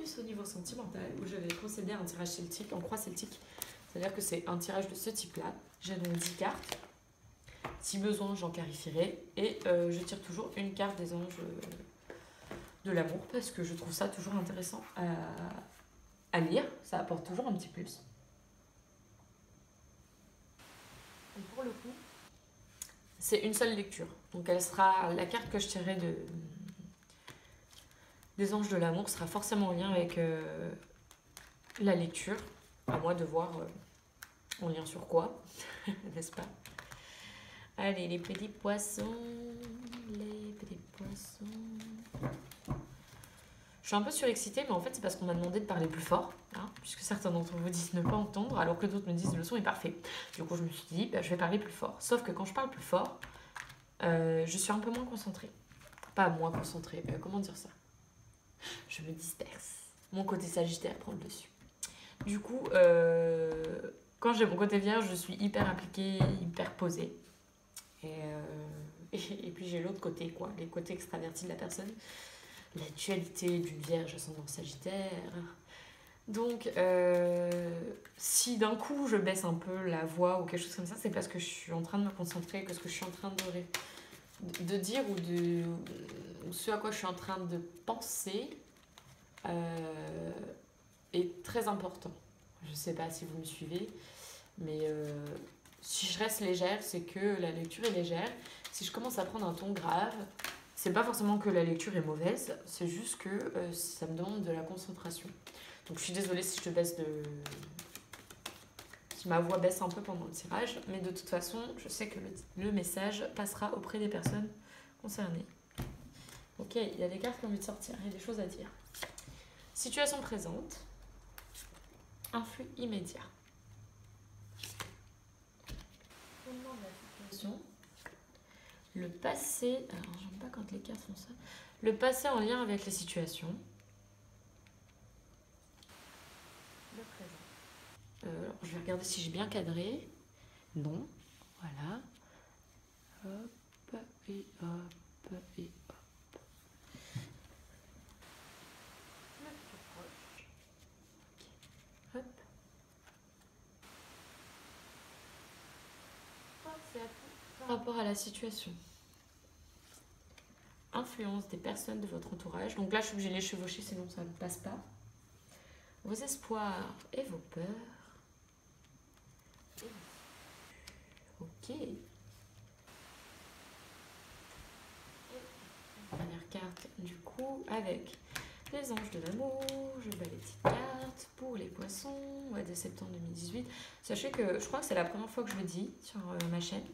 bonus au niveau sentimental où je vais procéder à un tirage celtique en croix celtique. C'est-à-dire que c'est un tirage de ce type-là. J'ai donc 10 cartes. Si besoin, j'en clarifierai. Et je tire toujours une carte des anges de l'amour parce que je trouve ça toujours intéressant à lire. Ça apporte toujours un petit plus. Et pour le coup, c'est une seule lecture. Donc elle sera la carte que je tirerai des anges de l'amour sera forcément en lien avec la lecture. À moi de voir en lien sur quoi, n'est-ce pas? Allez, les petits poissons, les petits poissons. Je suis un peu surexcitée, mais en fait, c'est parce qu'on m'a demandé de parler plus fort, hein, puisque certains d'entre vous disent ne pas entendre, alors que d'autres me disent le son est parfait. Du coup, je me suis dit, bah, je vais parler plus fort. Sauf que quand je parle plus fort, je suis un peu moins concentrée. Pas moins concentrée, comment dire ça? Je me disperse. Mon côté sagittaire prend le dessus. Du coup, quand j'ai mon côté vierge, je suis hyper impliquée, hyper posée. Et puis j'ai l'autre côté, quoi, les côtés extravertis de la personne. La dualité d'une vierge ascendant sagittaire. Donc, si d'un coup je baisse un peu la voix ou quelque chose comme ça, c'est parce que je suis en train de me concentrer, que ce que je suis en train de dire ou ce à quoi je suis en train de penser est très important. Je ne sais pas si vous me suivez, mais si je reste légère, c'est que la lecture est légère. Si je commence à prendre un ton grave, c'est pas forcément que la lecture est mauvaise, c'est juste que ça me demande de la concentration. Donc je suis désolée si je te baisse si ma voix baisse un peu pendant le tirage, mais de toute façon, je sais que le message passera auprès des personnes concernées. Ok, il y a des cartes qui ont envie de sortir, il y a des choses à dire. Situation présente, influx immédiat. Le passé, alors j'aime pas quand les cartes font ça. Le passé en lien avec les situations. Le présent. Alors, je vais regarder si j'ai bien cadré. Non, voilà. Hop et hop et hop. Le plus proche. Ok. Hop. C'est à tout par rapport à la situation. Influence des personnes de votre entourage. Donc là, je suis obligée de les chevaucher, sinon ça ne passe pas. Vos espoirs et vos peurs. Ok. Et dernière carte, du coup, avec les anges de l'amour. Je bats les petites cartes pour les poissons. Ouais, de septembre 2018. Sachez que, je crois que c'est la première fois que je le dis sur ma chaîne.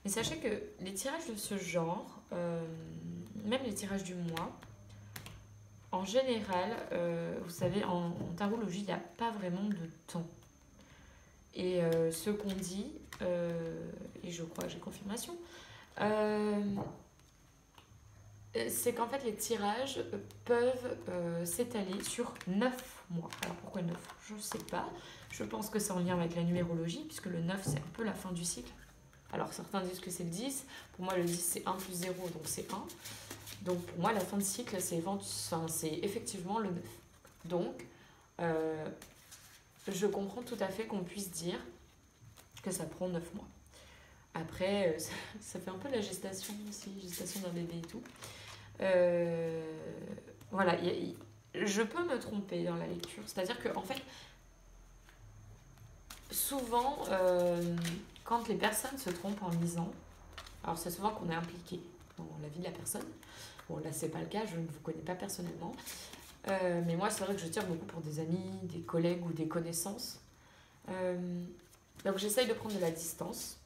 Mais sachez que les tirages de ce genre, même les tirages du mois, en général, vous savez, en tarologie, il n'y a pas vraiment de temps. Et ce qu'on dit, et je crois que j'ai confirmation, c'est qu'en fait les tirages peuvent s'étaler sur 9 mois. Alors pourquoi 9? Je ne sais pas. Je pense que c'est en lien avec la numérologie, puisque le 9 c'est un peu la fin du cycle. Alors certains disent que c'est le 10. Pour moi le 10 c'est 1 plus 0, donc c'est 1. Donc pour moi la fin de cycle c'est effectivement le 9. Donc je comprends tout à fait qu'on puisse dire que ça prend 9 mois. Après, ça fait un peu la gestation aussi, gestation d'un bébé et tout. Voilà, je peux me tromper dans la lecture. C'est-à-dire que en fait, souvent, quand les personnes se trompent en lisant, alors c'est souvent qu'on est impliqué dans la vie de la personne. Bon, là, c'est pas le cas, je ne vous connais pas personnellement. Mais moi, c'est vrai que je tire beaucoup pour des amis, des collègues ou des connaissances. Donc, j'essaye de prendre de la distance.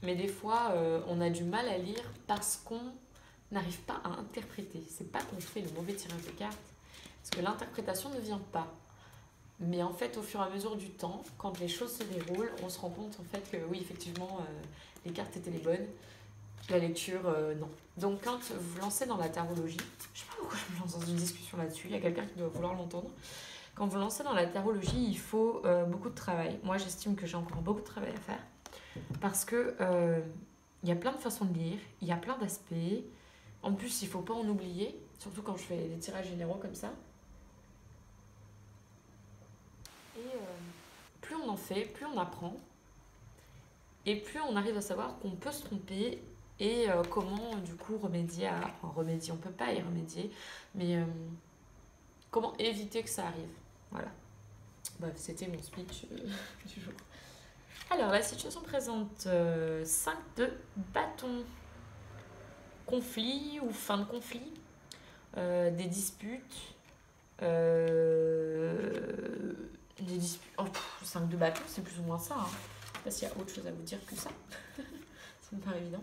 Mais des fois, on a du mal à lire parce qu'on n'arrive pas à interpréter. C'est pas qu'on fait le mauvais tirage de cartes, parce que l'interprétation ne vient pas. Mais en fait, au fur et à mesure du temps, quand les choses se déroulent, on se rend compte en fait que oui, effectivement, les cartes étaient les bonnes. La lecture, non. Donc quand vous vous lancez dans la tarologie, je sais pas pourquoi je me lance dans une discussion là-dessus, il y a quelqu'un qui doit vouloir l'entendre. Quand vous lancez dans la tarologie, il faut beaucoup de travail. Moi, j'estime que j'ai encore beaucoup de travail à faire. Parce que y a plein de façons de lire, il y a plein d'aspects. En plus, il ne faut pas en oublier, surtout quand je fais des tirages généraux comme ça. Et plus on en fait, plus on apprend. Et plus on arrive à savoir qu'on peut se tromper et comment du coup remédier à... Enfin, remédier, on peut pas y remédier, mais comment éviter que ça arrive. Voilà. Bref, c'était mon speech du jour. Alors, la situation présente 5 de bâton. Conflit ou fin de conflit, des disputes, des disputes. Oh, 5 de bâton, c'est plus ou moins ça. Hein. Je sais pas s'il y a autre chose à vous dire que ça. Ça me paraît évident.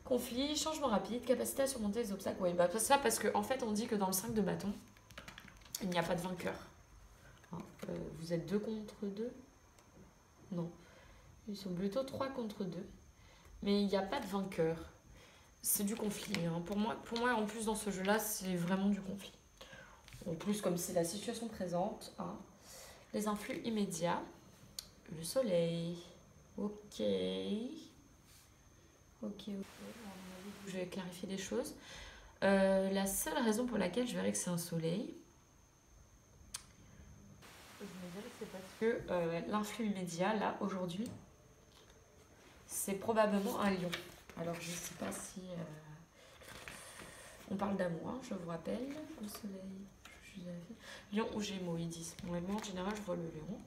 Conflit, changement rapide, capacité à surmonter les obstacles. Oui, bah ça parce qu'en fait, on dit que dans le 5 de bâton, il n'y a pas de vainqueur. Hein, vous êtes 2 contre 2 ? Non. Ils sont plutôt 3 contre 2. Mais il n'y a pas de vainqueur. C'est du conflit. Hein. Pour moi, en plus, dans ce jeu-là, c'est vraiment du conflit. En plus, comme c'est la situation présente, hein. Les influx immédiats, le soleil. Ok. Je vais clarifier des choses. La seule raison pour laquelle je verrais que c'est un soleil, je me dirais que c'est parce que l'influx immédiat, là, aujourd'hui, c'est probablement un lion. Alors, je ne sais pas si... on parle d'amour, hein, je vous rappelle. Le soleil, lion ou gémeaux, ils disent. Bon, moi, en général, je vois le lion.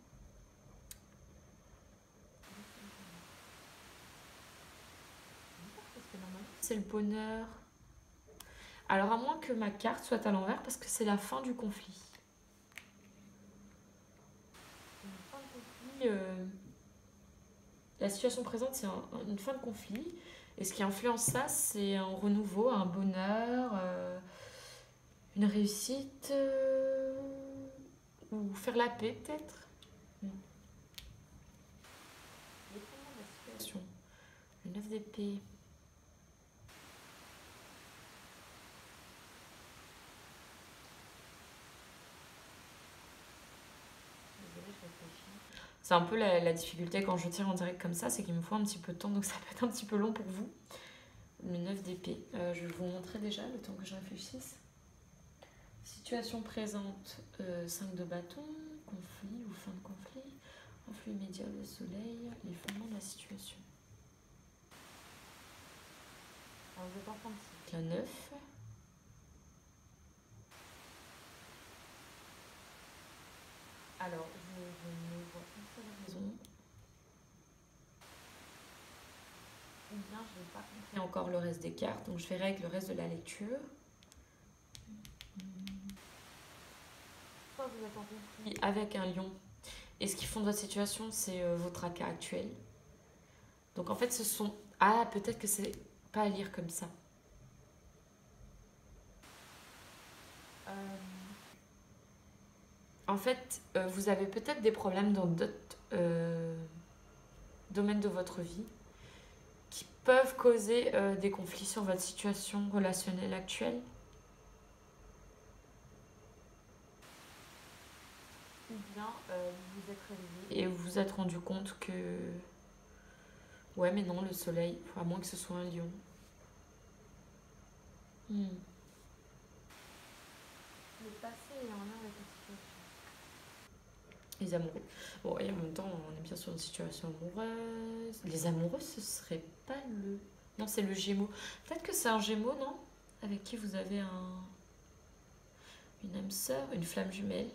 C'est le bonheur. Alors, à moins que ma carte soit à l'envers, parce que c'est la fin du conflit. La situation présente, c'est une fin de conflit. Et ce qui influence ça, c'est un renouveau, un bonheur, une réussite, ou faire la paix, peut-être. Le 9 d'épée. C'est un peu la difficulté quand je tire en direct comme ça, c'est qu'il me faut un petit peu de temps, donc ça peut être un petit peu long pour vous. Le 9 d'épée. Je vais vous montrer déjà le temps que je réfléchisse. Situation présente, 5 de bâton, conflit ou fin de conflit, influx immédiat, le soleil, les fondements de la situation. Alors, je vais pas prendre la 9. Alors, je ne vois pas une raison. Ou bien je n'ai pas compris encore le reste des cartes, donc je verrai avec le reste de la lecture. Soit vous êtes en conflit avec un lion, et ce qui fonde votre situation, c'est votre tracas actuel. Donc en fait, ce sont... Ah, peut-être que c'est pas à lire comme ça. En fait, vous avez peut-être des problèmes dans d'autres domaines de votre vie qui peuvent causer des conflits sur votre situation relationnelle actuelle. Ou bien vous vous êtes réveillé et vous vous êtes rendu compte que... Ouais, mais non, le soleil, à moins que ce soit un lion. Le passé est en lien avec la situation. Les amoureux. Bon, et en même temps, on est bien sur une situation amoureuse. Les amoureux, ce serait pas le... Non, c'est le Gémeaux. Peut-être que c'est un Gémeaux, non? Avec qui vous avez une âme sœur, une flamme jumelle.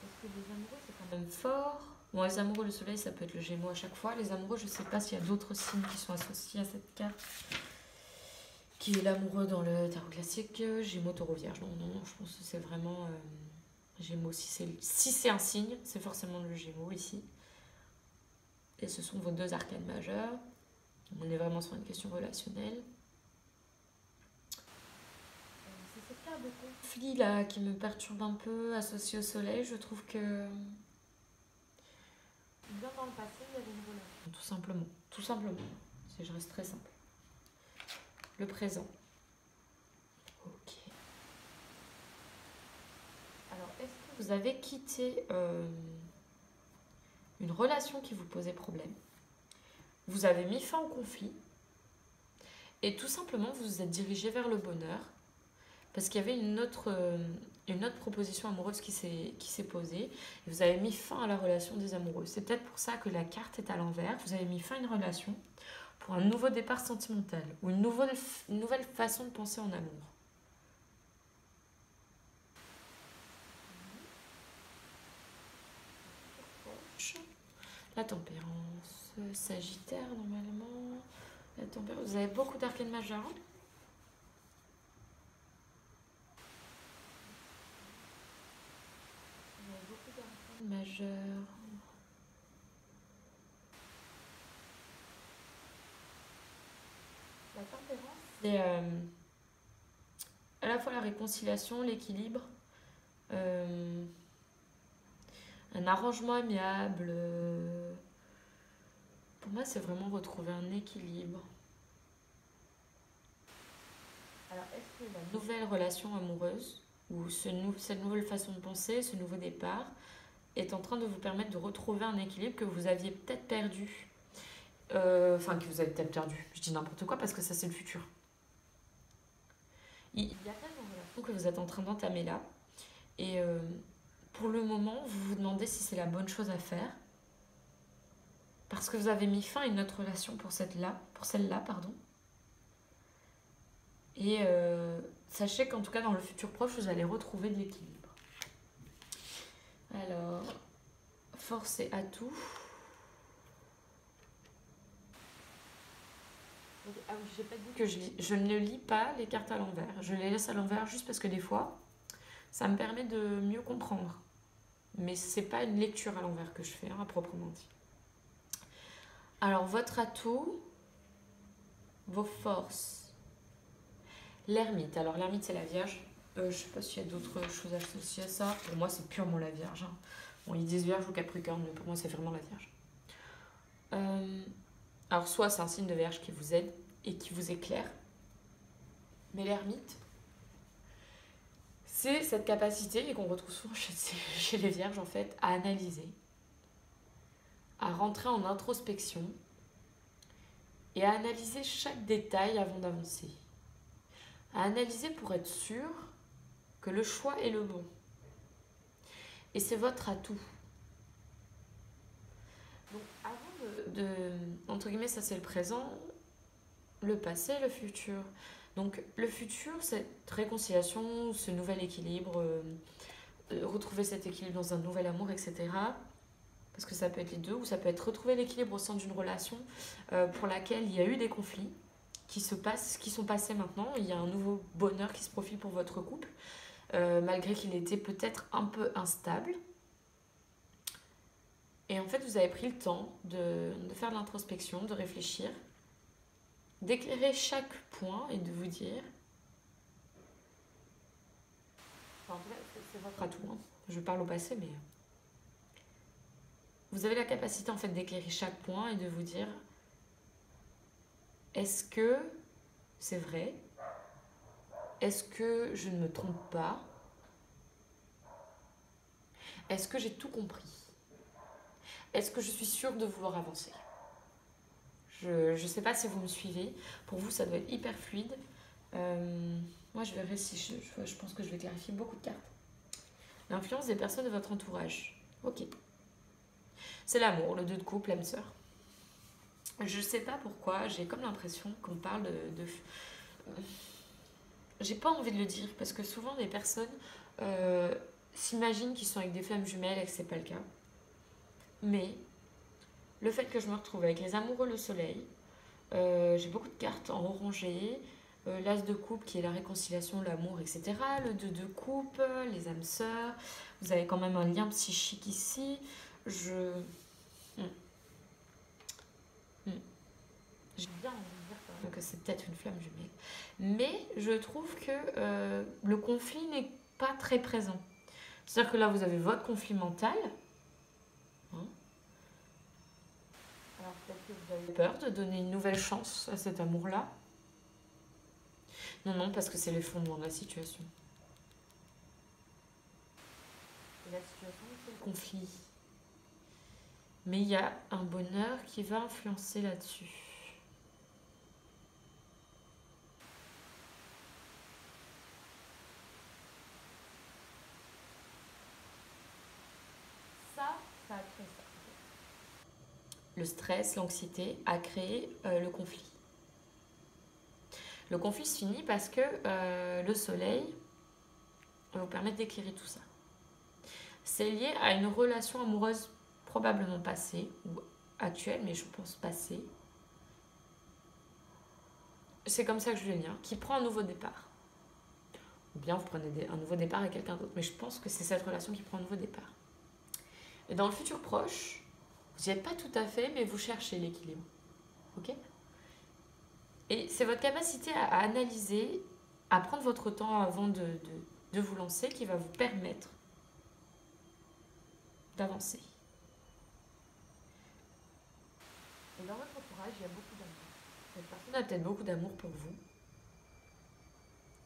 Parce que les amoureux, c'est quand même fort. Bon, les amoureux, le soleil, ça peut être le Gémeaux à chaque fois. Les amoureux, je sais pas s'il y a d'autres signes qui sont associés à cette carte. Qui est l'amoureux dans le tarot classique, Gémeaux, Taureau, Vierge. Non, je pense que c'est vraiment Gémeaux. Si c'est un signe, c'est forcément le Gémeaux ici. Et ce sont vos 2 arcanes majeures. On est vraiment sur une question relationnelle. C'est cette carte de conflit là qui me perturbe un peu, associée au soleil. Je trouve que bien dans le passé, il y avait une relation. Tout simplement. Tout simplement. Je reste très simple. Le présent. Ok. Alors, est-ce que vous avez quitté une relation qui vous posait problème? Vous avez mis fin au conflit Et tout simplement, vous vous êtes dirigé vers le bonheur parce qu'il y avait une autre proposition amoureuse qui s'est posée et vous avez mis fin à la relation des amoureux. C'est peut-être pour ça que la carte est à l'envers. Vous avez mis fin à une relation pour un nouveau départ sentimental ou une nouvelle façon de penser en amour. La tempérance, Sagittaire normalement. La tempérance. Vous avez beaucoup d'arcanes majeures. Vous avez beaucoup d'arcanes majeures. La tempérance, c'est à la fois la réconciliation, l'équilibre, euh, un arrangement amiable. Pour moi, c'est vraiment retrouver un équilibre. Alors, est-ce que la nouvelle relation amoureuse, ou cette nouvelle façon de penser, ce nouveau départ, est en train de vous permettre de retrouver un équilibre que vous aviez peut-être perdu. Enfin, que vous avez peut-être perdu. Je dis n'importe quoi parce que ça, c'est le futur. Il y a peut-être une relation que vous êtes en train d'entamer là. Et pour le moment, vous vous demandez si c'est la bonne chose à faire. Parce que vous avez mis fin à une autre relation pour celle-là, pardon. Et sachez qu'en tout cas, dans le futur proche, vous allez retrouver de l'équilibre. Alors, force et atout. Ah oui, j'ai pas dit que je ne lis pas les cartes à l'envers. Je les laisse à l'envers juste parce que des fois, ça me permet de mieux comprendre. Mais c'est pas une lecture à l'envers que je fais, à proprement dit. Alors, votre atout, vos forces. L'ermite. Alors, l'ermite, c'est la Vierge. Je sais pas s'il y a d'autres choses associées à ça. Pour moi, c'est purement la Vierge. Bon, ils disent Vierge ou Capricorne, mais pour moi, c'est vraiment la Vierge. Alors, soit c'est un signe de Vierge qui vous aide et qui vous éclaire. Mais l'ermite, c'est cette capacité, et qu'on retrouve souvent chez les Vierges, en fait, à analyser, à rentrer en introspection et à analyser chaque détail avant d'avancer. À analyser pour être sûr que le choix est le bon. Et c'est votre atout. Donc, avant entre guillemets, ça c'est le présent, le passé, le futur. Donc, le futur, cette réconciliation, ce nouvel équilibre, retrouver cet équilibre dans un nouvel amour, etc. Parce que ça peut être les deux, ou ça peut être retrouver l'équilibre au sein d'une relation pour laquelle il y a eu des conflits qui sont passés maintenant. Il y a un nouveau bonheur qui se profile pour votre couple, malgré qu'il était peut-être un peu instable. Et en fait, vous avez pris le temps de faire de l'introspection, de réfléchir, d'éclairer chaque point et de vous dire... Enfin, c'est votre atout, hein. Je parle au passé, mais... Vous avez la capacité en fait d'éclairer chaque point et de vous dire est-ce que c'est vrai? Est-ce que je ne me trompe pas? Est-ce que j'ai tout compris? Est-ce que je suis sûre de vouloir avancer? Je ne sais pas si vous me suivez. Pour vous, ça doit être hyper fluide. Moi, je verrai si je pense que je vais clarifier beaucoup de cartes. L'influence des personnes de votre entourage. Ok. C'est l'amour, le 2 de couple, l'âme sœur. Je sais pas pourquoi, j'ai comme l'impression qu'on parle j'ai pas envie de le dire, parce que souvent les personnes s'imaginent qu'ils sont avec des flammes jumelles et que c'est pas le cas. Mais le fait que je me retrouve avec les amoureux, le soleil, j'ai beaucoup de cartes en orangé, l'as de coupe qui est la réconciliation, l'amour, etc. Le 2 de coupe, les âmes sœurs. Vous avez quand même un lien psychique ici. J'ai bien envie de dire quand même que c'est peut-être une flamme jumelle. Mais je trouve que le conflit n'est pas très présent. C'est-à-dire que là, vous avez votre conflit mental. Hein. Alors peut-être que vous avez peur de donner une nouvelle chance à cet amour-là. Non, non, parce que c'est l'effondrement de la situation. Et la situation, c'est le conflit. Mais il y a un bonheur qui va influencer là-dessus. le stress, l'anxiété a créé le conflit. Le conflit se finit parce que le soleil va vous permettre d'éclairer tout ça. C'est lié à une relation amoureuse probablement passée ou actuelle, mais je pense passée. C'est comme ça que je vais lire, qui prend un nouveau départ. Ou bien vous prenez un nouveau départ avec quelqu'un d'autre, mais je pense que c'est cette relation qui prend un nouveau départ. Et dans le futur proche, vous n'y êtes pas tout à fait, mais vous cherchez l'équilibre. Ok ? Et c'est votre capacité à analyser, à prendre votre temps avant de vous lancer qui va vous permettre d'avancer. Et dans votre entourage, il y a beaucoup d'amour. Cette personne a peut-être beaucoup d'amour pour vous.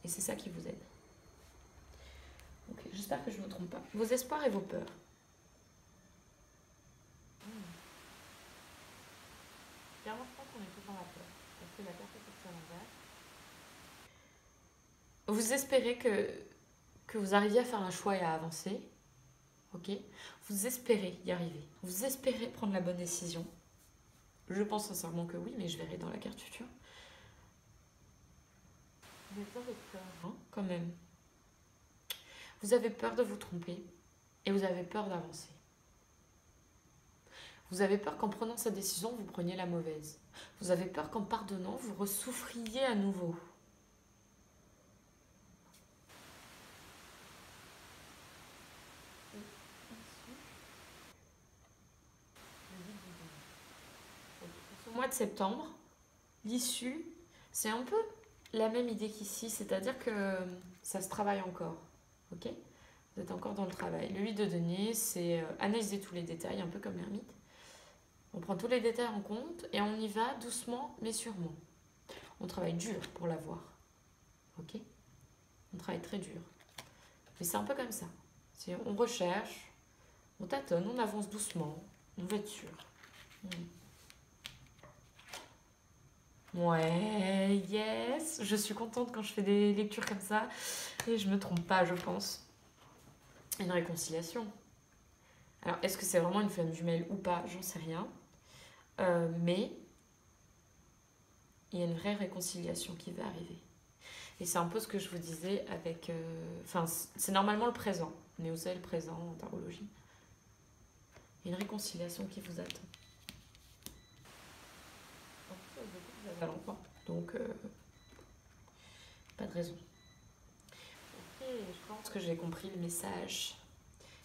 Et c'est ça qui vous aide. Ok, j'espère que je ne me trompe pas. Vos espoirs et vos peurs. Clairement, je pense qu'on est tous dans la peur. Parce que la peur, c'est à l'envers. Vous espérez que vous arriviez à faire un choix et à avancer. Ok ? Vous espérez y arriver. Vous espérez prendre la bonne décision. Je pense sincèrement que oui, mais je verrai dans la carte future. Vous avez peur, hein, quand même. Vous avez peur de vous tromper et vous avez peur d'avancer. Vous avez peur qu'en prenant cette décision, vous preniez la mauvaise. Vous avez peur qu'en pardonnant, vous ressouffriez à nouveau. Au mois de septembre, l'issue, c'est un peu la même idée qu'ici, c'est-à-dire que ça se travaille encore. Ok ? Vous êtes encore dans le travail. Le 8 de denier, c'est analyser tous les détails, un peu comme l'ermite. On prend tous les détails en compte et on y va doucement mais sûrement. On travaille dur pour l'avoir. Ok ? On travaille très dur. Mais c'est un peu comme ça. On recherche, on tâtonne, on avance doucement, on veut être sûr. Ouais, yes. Je suis contente quand je fais des lectures comme ça. Et je me trompe pas, je pense. Une réconciliation. Alors, est-ce que c'est vraiment une flamme jumelle ou pas? J'en sais rien. Mais il y a une vraie réconciliation qui va arriver. Et c'est un peu ce que je vous disais avec... Enfin, c'est normalement le présent. Mais vous savez, le présent en tarologie. Il y a une réconciliation qui vous attend. En plus, vous avez longtemps. Donc, pas de raison. Ok, je pense que j'ai compris le message.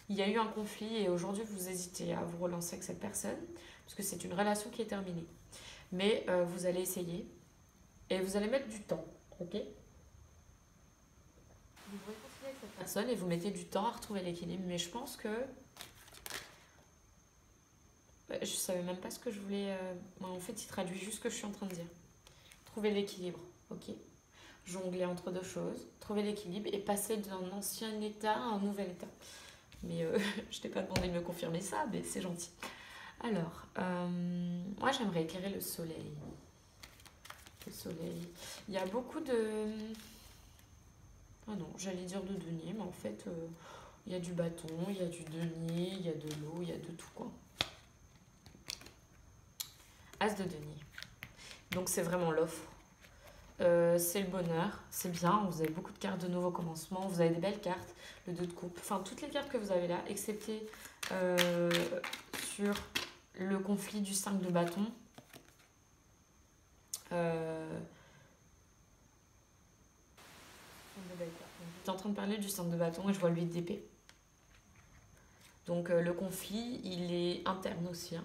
Il y a eu un conflit et aujourd'hui, vous hésitez à vous relancer avec cette personne. Parce que c'est une relation qui est terminée. Mais vous allez essayer. Et vous allez mettre du temps. Ok ? Vous vous réconciliez avec cette personne et vous mettez du temps à retrouver l'équilibre. Mais je pense que... Je savais même pas ce que je voulais... En fait, il traduit juste ce que je suis en train de dire. Trouver l'équilibre, ok ? Jongler entre deux choses, trouver l'équilibre et passer d'un ancien état à un nouvel état. Mais je t'ai pas demandé de me confirmer ça, mais c'est gentil. Alors, moi j'aimerais éclairer le soleil. Le soleil. Il y a beaucoup de... Ah non, j'allais dire de denier, mais en fait, il y a du bâton, il y a du denier, il y a de l'eau, il y a de tout, quoi. As de denier. Donc c'est vraiment l'offre. C'est le bonheur, c'est bien, vous avez beaucoup de cartes de nouveau commencement, vous avez des belles cartes, le 2 de coupe, enfin toutes les cartes que vous avez là, excepté sur le conflit du 5 de bâton. J'étais en train de parler du 5 de bâton et je vois le 8 d'épée. Donc le conflit, il est interne aussi. Hein.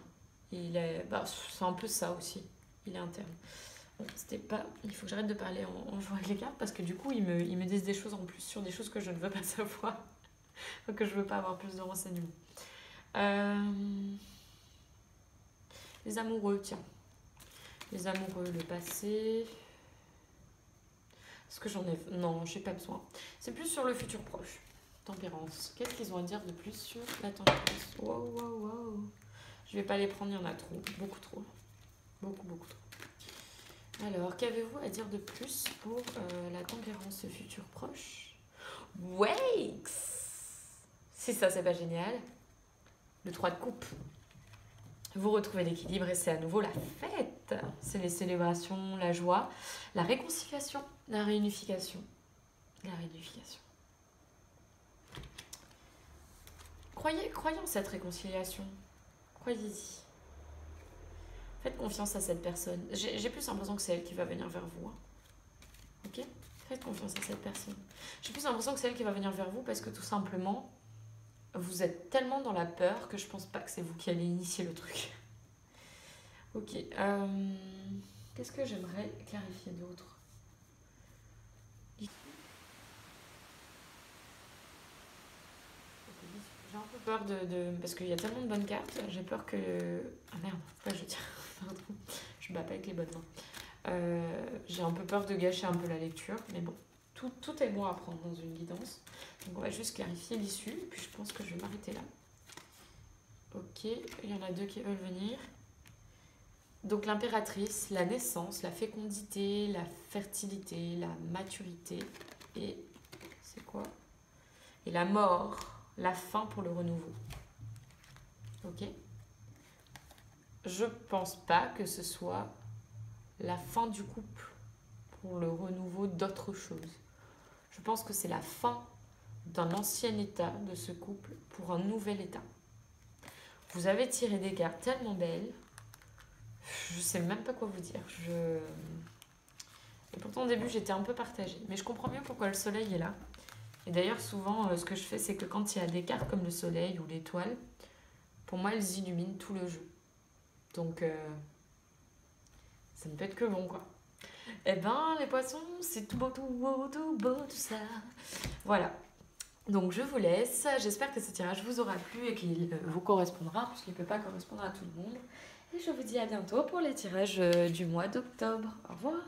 C'est un peu ça aussi, il est interne. Bon, c'était pas... Il faut que j'arrête de parler en jouant avec les cartes parce que du coup, ils me disent des choses en plus sur des choses que je ne veux pas savoir. Que je veux pas avoir plus de renseignements. Les amoureux, tiens. Les amoureux, le passé. Est-ce que j'en ai... Non, j'ai pas besoin. C'est plus sur le futur proche. Tempérance. Qu'est-ce qu'ils ont à dire de plus sur la tempérance? Wow, wow, wow. Je vais pas les prendre, il y en a trop. Beaucoup trop. Beaucoup, beaucoup trop. Alors, qu'avez-vous à dire de plus pour la tempérance futur proche? Wakes! Si ça, c'est pas génial. Le 3 de coupe. Vous retrouvez l'équilibre et c'est à nouveau la fête. C'est les célébrations, la joie, la réconciliation, la réunification. La réunification. Croyez en cette réconciliation. Croyez-y. Faites confiance à cette personne. J'ai plus l'impression que c'est elle qui va venir vers vous. Hein. Ok? Faites confiance à cette personne. J'ai plus l'impression que c'est elle qui va venir vers vous parce que tout simplement, vous êtes tellement dans la peur que je pense pas que c'est vous qui allez initier le truc. Ok. Qu'est-ce que j'aimerais clarifier d'autre? J'ai un peu peur parce qu'il y a tellement de bonnes cartes, j'ai peur que... Ah merde, faut pas je tire. Pardon, je bats pas avec les bonnes mains. J'ai un peu peur de gâcher un peu la lecture, mais bon, tout est bon à prendre dans une guidance. Donc on va juste clarifier l'issue, et puis je pense que je vais m'arrêter là. Ok, il y en a deux qui veulent venir. Donc l'impératrice, la naissance, la fécondité, la fertilité, la maturité, et... c'est quoi? Et la mort, la fin pour le renouveau. Ok? Je pense pas que ce soit la fin du couple pour le renouveau d'autre chose. Je pense que c'est la fin d'un ancien état de ce couple pour un nouvel état. Vous avez tiré des cartes tellement belles, je sais même pas quoi vous dire. Et pourtant au début j'étais un peu partagée, mais je comprends mieux pourquoi le soleil est là. Et d'ailleurs souvent ce que je fais c'est que quand il y a des cartes comme le soleil ou l'étoile, pour moi elles illuminent tout le jeu. Donc ça ne peut être que bon quoi. Eh ben les poissons c'est tout beau, tout beau, tout beau, tout ça. Voilà. Donc je vous laisse, j'espère que ce tirage vous aura plu et qu'il vous correspondra, puisqu'il ne peut pas correspondre à tout le monde. Et je vous dis à bientôt pour les tirages du mois d'octobre. Au revoir.